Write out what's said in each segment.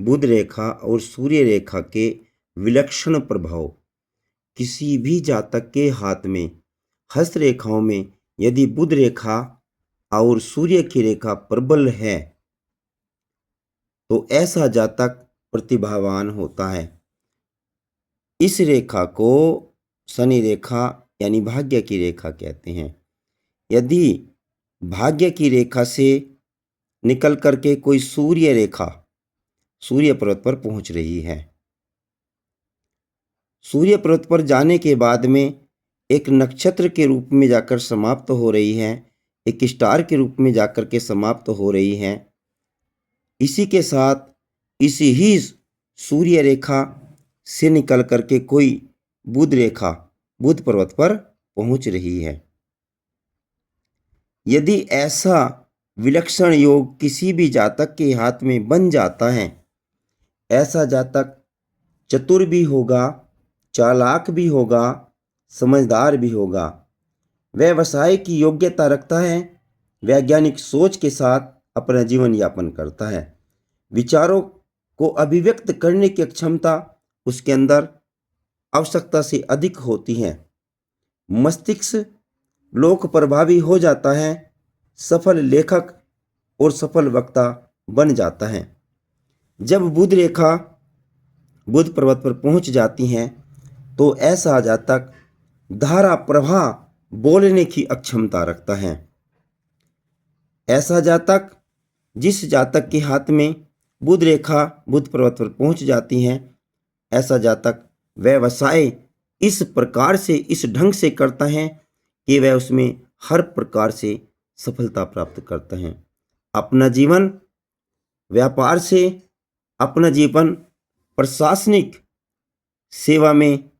बुध रेखा और सूर्य रेखा के विलक्षण प्रभाव। किसी भी जातक के हाथ में हस्त रेखाओं में यदि बुध रेखा और सूर्य की रेखा प्रबल है तो ऐसा जातक प्रतिभावान होता है। इस रेखा को शनि रेखा यानी भाग्य की रेखा कहते हैं। यदि भाग्य की रेखा से निकल करके कोई सूर्य रेखा सूर्य पर्वत पर पहुंच रही है, सूर्य पर्वत पर जाने के बाद में एक नक्षत्र के रूप में जाकर समाप्त हो रही है, एक स्टार के रूप में जाकर के समाप्त हो रही है, इसी के साथ इसी ही सूर्य रेखा से निकल करके कोई बुध रेखा बुध पर्वत पर पहुंच रही है। यदि ऐसा विलक्षण योग किसी भी जातक के हाथ में बन जाता है, ऐसा जातक चतुर भी होगा, चालाक भी होगा, समझदार भी होगा, व्यवसाय की योग्यता रखता है, वैज्ञानिक सोच के साथ अपना जीवन यापन करता है, विचारों को अभिव्यक्त करने की क्षमता उसके अंदर आवश्यकता से अधिक होती है, मस्तिष्क लोक प्रभावी हो जाता है, सफल लेखक और सफल वक्ता बन जाता है। जब बुध रेखा बुध पर्वत पर पहुंच जाती हैं तो ऐसा जातक धारा प्रवाह बोलने की अक्षमता रखता है। ऐसा जातक जिस जातक के हाथ में बुध रेखा बुध पर्वत पर पहुंच जाती हैं, ऐसा जातक व्यवसाय इस प्रकार से इस ढंग से करता है कि वह उसमें हर प्रकार से सफलता प्राप्त करता है। अपना जीवन व्यापार से, अपना जीवन प्रशासनिक सेवा में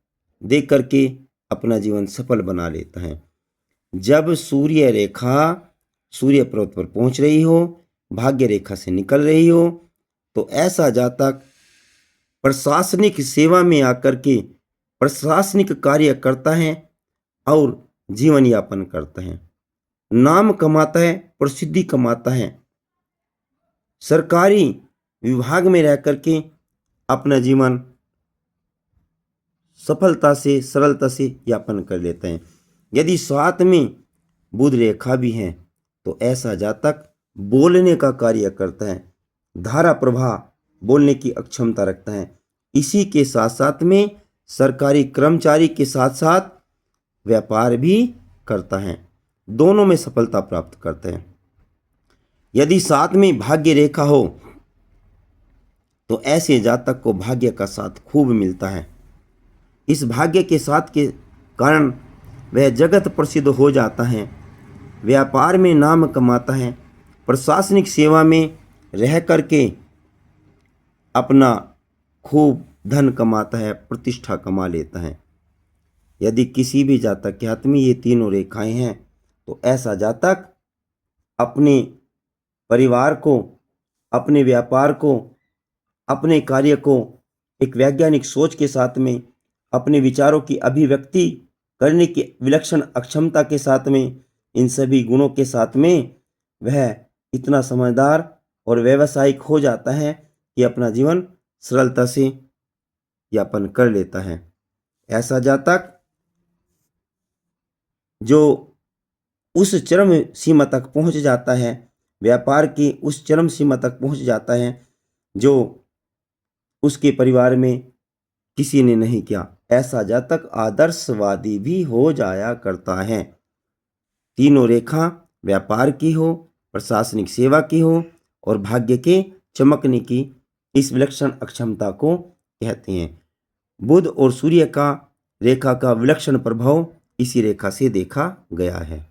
दे करके अपना जीवन सफल बना लेता है। जब सूर्य रेखा सूर्य पर्वत पर पहुंच रही हो, भाग्य रेखा से निकल रही हो, तो ऐसा जातक प्रशासनिक सेवा में आकर के प्रशासनिक कार्य करता है और जीवन यापन करता है, नाम कमाता है, प्रसिद्धि कमाता है, सरकारी विभाग में रह करके अपना जीवन सफलता से सरलता से यापन कर लेते हैं। यदि साथ में बुध रेखा भी है तो ऐसा जातक बोलने का कार्य करता है, धारा प्रवाह बोलने की अक्षमता रखता है, इसी के साथ साथ में सरकारी कर्मचारी के साथ साथ व्यापार भी करता है, दोनों में सफलता प्राप्त करते हैं। यदि साथ में भाग्य रेखा हो तो ऐसे जातक को भाग्य का साथ खूब मिलता है। इस भाग्य के साथ के कारण वह जगत प्रसिद्ध हो जाता है, व्यापार में नाम कमाता है, प्रशासनिक सेवा में रह करके अपना खूब धन कमाता है, प्रतिष्ठा कमा लेता है। यदि किसी भी जातक के हाथ में ये तीनों रेखाएं हैं तो ऐसा जातक अपने परिवार को, अपने व्यापार को, अपने कार्य को एक वैज्ञानिक सोच के साथ में, अपने विचारों की अभिव्यक्ति करने की विलक्षण अक्षमता के साथ में, इन सभी गुणों के साथ में वह इतना समझदार और व्यावसायिक हो जाता है कि अपना जीवन सरलता से यापन कर लेता है। ऐसा जातक जो उस चरम सीमा तक पहुंच जाता है, व्यापार की उस चरम सीमा तक पहुंच जाता है जो उसके परिवार में किसी ने नहीं किया, ऐसा जातक आदर्शवादी भी हो जाया करता है। तीनों रेखा व्यापार की हो, प्रशासनिक सेवा की हो और भाग्य के चमकने की इस विलक्षण अक्षमता को कहते हैं। बुध और सूर्य का रेखा का विलक्षण प्रभाव इसी रेखा से देखा गया है।